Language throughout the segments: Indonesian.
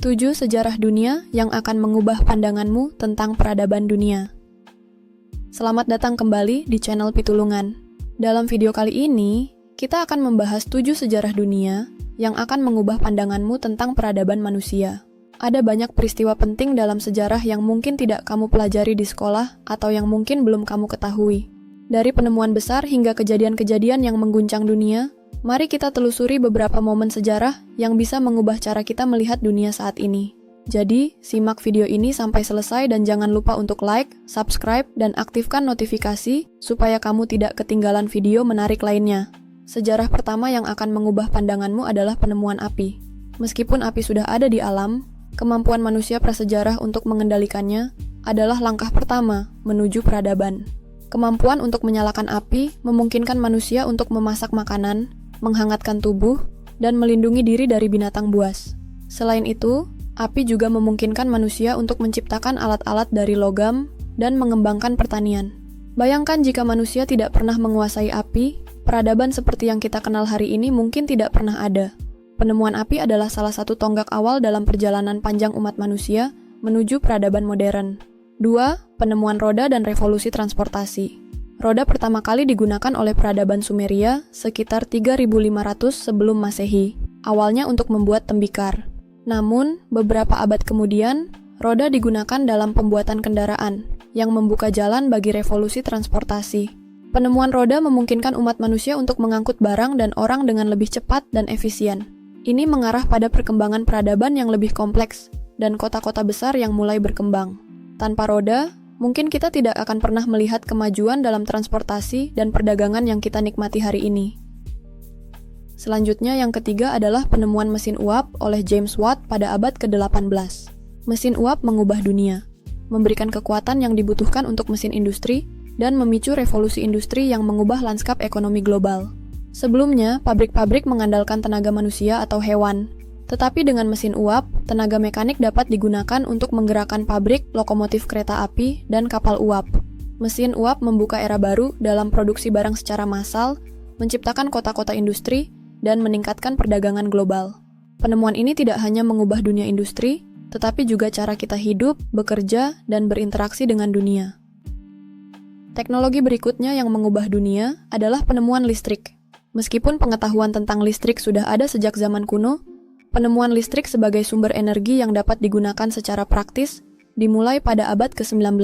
7 sejarah dunia yang akan mengubah pandanganmu tentang peradaban dunia. Selamat datang kembali di channel Pitulungan. Dalam video kali ini, kita akan membahas 7 sejarah dunia yang akan mengubah pandanganmu tentang peradaban manusia. Ada banyak peristiwa penting dalam sejarah yang mungkin tidak kamu pelajari di sekolah atau yang mungkin belum kamu ketahui. Dari penemuan besar hingga kejadian-kejadian yang mengguncang dunia, mari kita telusuri beberapa momen sejarah yang bisa mengubah cara kita melihat dunia saat ini. Jadi, simak video ini sampai selesai dan jangan lupa untuk like, subscribe, dan aktifkan notifikasi supaya kamu tidak ketinggalan video menarik lainnya. Sejarah pertama yang akan mengubah pandanganmu adalah penemuan api. Meskipun api sudah ada di alam, kemampuan manusia prasejarah untuk mengendalikannya adalah langkah pertama menuju peradaban. Kemampuan untuk menyalakan api memungkinkan manusia untuk memasak makanan, menghangatkan tubuh, dan melindungi diri dari binatang buas. Selain itu, api juga memungkinkan manusia untuk menciptakan alat-alat dari logam dan mengembangkan pertanian. Bayangkan jika manusia tidak pernah menguasai api, peradaban seperti yang kita kenal hari ini mungkin tidak pernah ada. Penemuan api adalah salah satu tonggak awal dalam perjalanan panjang umat manusia menuju peradaban modern. 2. Penemuan roda dan revolusi transportasi. Roda pertama kali digunakan oleh peradaban Sumeria sekitar 3.500 sebelum Masehi, awalnya untuk membuat tembikar. Namun, beberapa abad kemudian, roda digunakan dalam pembuatan kendaraan, yang membuka jalan bagi revolusi transportasi. Penemuan roda memungkinkan umat manusia untuk mengangkut barang dan orang dengan lebih cepat dan efisien. Ini mengarah pada perkembangan peradaban yang lebih kompleks, dan kota-kota besar yang mulai berkembang. Tanpa roda, mungkin kita tidak akan pernah melihat kemajuan dalam transportasi dan perdagangan yang kita nikmati hari ini. Selanjutnya yang ketiga adalah penemuan mesin uap oleh James Watt pada abad ke-18. Mesin uap mengubah dunia, memberikan kekuatan yang dibutuhkan untuk mesin industri, dan memicu revolusi industri yang mengubah lanskap ekonomi global. Sebelumnya, pabrik-pabrik mengandalkan tenaga manusia atau hewan. Tetapi dengan mesin uap, tenaga mekanik dapat digunakan untuk menggerakkan pabrik, lokomotif kereta api, dan kapal uap. Mesin uap membuka era baru dalam produksi barang secara massal, menciptakan kota-kota industri, dan meningkatkan perdagangan global. Penemuan ini tidak hanya mengubah dunia industri, tetapi juga cara kita hidup, bekerja, dan berinteraksi dengan dunia. Teknologi berikutnya yang mengubah dunia adalah penemuan listrik. Meskipun pengetahuan tentang listrik sudah ada sejak zaman kuno, penemuan listrik sebagai sumber energi yang dapat digunakan secara praktis dimulai pada abad ke-19.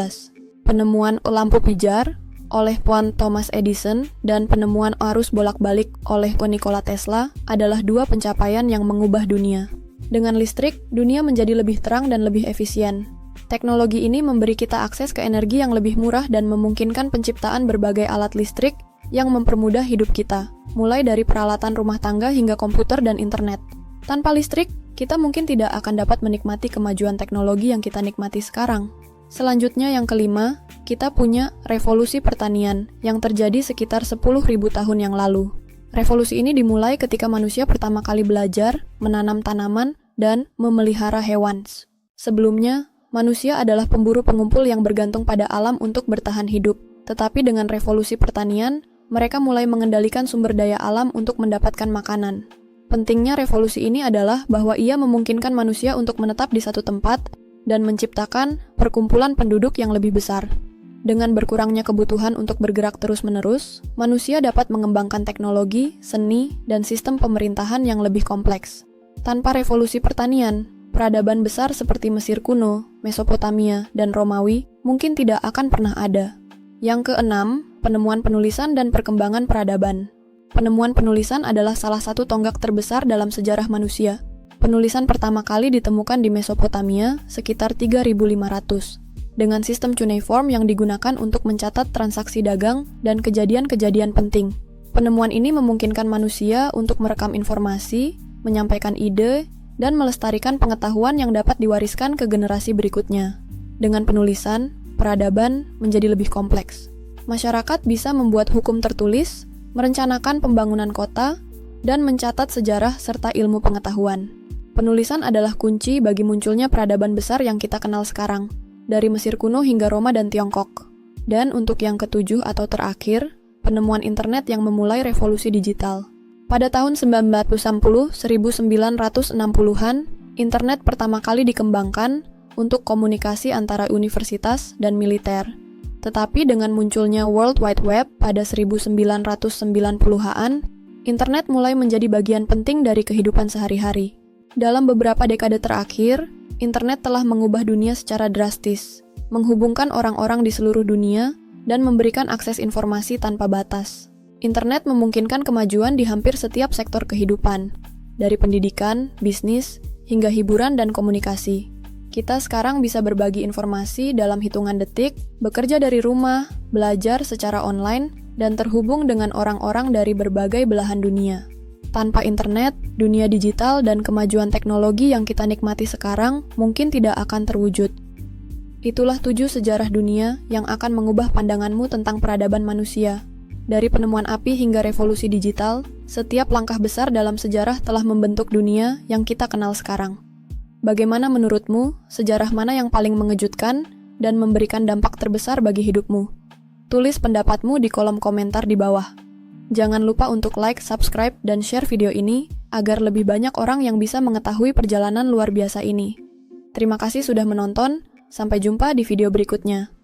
Penemuan lampu pijar oleh Puan Thomas Edison dan penemuan arus bolak-balik oleh Nikola Tesla adalah dua pencapaian yang mengubah dunia. Dengan listrik, dunia menjadi lebih terang dan lebih efisien. Teknologi ini memberi kita akses ke energi yang lebih murah dan memungkinkan penciptaan berbagai alat listrik yang mempermudah hidup kita, mulai dari peralatan rumah tangga hingga komputer dan internet. Tanpa listrik, kita mungkin tidak akan dapat menikmati kemajuan teknologi yang kita nikmati sekarang. Selanjutnya yang kelima, kita punya revolusi pertanian yang terjadi sekitar 10.000 tahun yang lalu. Revolusi ini dimulai ketika manusia pertama kali belajar menanam tanaman dan memelihara hewan. Sebelumnya, manusia adalah pemburu pengumpul yang bergantung pada alam untuk bertahan hidup. Tetapi dengan revolusi pertanian, mereka mulai mengendalikan sumber daya alam untuk mendapatkan makanan. Pentingnya revolusi ini adalah bahwa ia memungkinkan manusia untuk menetap di satu tempat dan menciptakan perkumpulan penduduk yang lebih besar. Dengan berkurangnya kebutuhan untuk bergerak terus-menerus, manusia dapat mengembangkan teknologi, seni, dan sistem pemerintahan yang lebih kompleks. Tanpa revolusi pertanian, peradaban besar seperti Mesir kuno, Mesopotamia, dan Romawi mungkin tidak akan pernah ada. Yang keenam, penemuan penulisan dan perkembangan peradaban. Penemuan penulisan adalah salah satu tonggak terbesar dalam sejarah manusia. Penulisan pertama kali ditemukan di Mesopotamia sekitar 3.500, dengan sistem cuneiform yang digunakan untuk mencatat transaksi dagang dan kejadian-kejadian penting. Penemuan ini memungkinkan manusia untuk merekam informasi, menyampaikan ide, dan melestarikan pengetahuan yang dapat diwariskan ke generasi berikutnya. Dengan penulisan, peradaban menjadi lebih kompleks. Masyarakat bisa membuat hukum tertulis, merencanakan pembangunan kota, dan mencatat sejarah serta ilmu pengetahuan. Penulisan adalah kunci bagi munculnya peradaban besar yang kita kenal sekarang, dari Mesir kuno hingga Roma dan Tiongkok. Dan untuk yang ketujuh atau terakhir, penemuan internet yang memulai revolusi digital. Pada tahun 1960-1960-an, Internet pertama kali dikembangkan untuk komunikasi antara universitas dan militer. Tetapi dengan munculnya World Wide Web pada 1990-an, internet mulai menjadi bagian penting dari kehidupan sehari-hari. Dalam beberapa dekade terakhir, internet telah mengubah dunia secara drastis, menghubungkan orang-orang di seluruh dunia, dan memberikan akses informasi tanpa batas. Internet memungkinkan kemajuan di hampir setiap sektor kehidupan, dari pendidikan, bisnis, hingga hiburan dan komunikasi. Kita sekarang bisa berbagi informasi dalam hitungan detik, bekerja dari rumah, belajar secara online, dan terhubung dengan orang-orang dari berbagai belahan dunia. Tanpa internet, dunia digital dan kemajuan teknologi yang kita nikmati sekarang mungkin tidak akan terwujud. Itulah 7 sejarah dunia yang akan mengubah pandanganmu tentang peradaban manusia. Dari penemuan api hingga revolusi digital, setiap langkah besar dalam sejarah telah membentuk dunia yang kita kenal sekarang. Bagaimana menurutmu, sejarah mana yang paling mengejutkan dan memberikan dampak terbesar bagi hidupmu? Tulis pendapatmu di kolom komentar di bawah. Jangan lupa untuk like, subscribe, dan share video ini agar lebih banyak orang yang bisa mengetahui perjalanan luar biasa ini. Terima kasih sudah menonton. Sampai jumpa di video berikutnya.